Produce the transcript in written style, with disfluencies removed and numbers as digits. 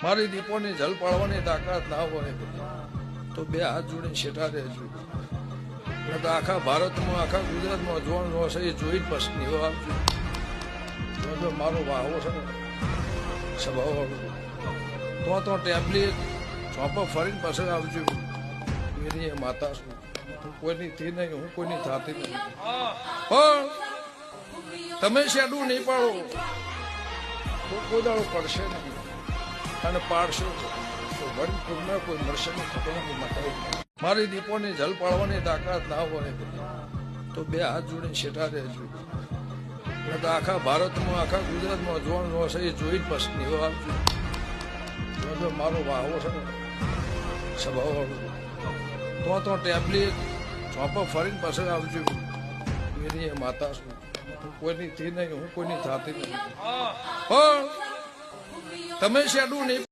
મારી દીપોની જલ પાડવાની તાકાત ના હોય તો બે હાથ જોડીને શેઠા રહેજો. તો આખા ભારતમાં આખા ગુજરાતમાં જોવાનું હશે એ જોઈ જ પસંદીઓ આપજો. જો મારો વાહો છે ને સ્વભાવવાળો તો ટેબ્લેટ ચોપા ફરીને પાસે આવજો. એની માતા છું, હું કોઈની થી નહીં, હું કોઈની થતી નહીં. પણ તમે શેડું નહીં પાડો તો કોઈ દાડો પડશે નહીં, અને પાડશો તો વન પૂર્ણ કોઈ મળશે નહીં. ખતરનાક માતા મારી દીપોની જલ પાડવાની તાકાત ના હોય તો બે હાથ જોડીને શેઠા રહેજો. તો આખા ભારતમાં આખા ગુજરાતમાં જોવાનું હશે એ જોઈ જ પસંદીઓ આપજો. જો મારો વાહો છે ને સ્વભાવવાળો તો ટેબ્લેટ ચોપા ફરીને પાસે આવજો. એની માતા છું, હું કોઈની થી નહીં, હું કોઈની થતી નહીં. પણ તમે શેડું નહીં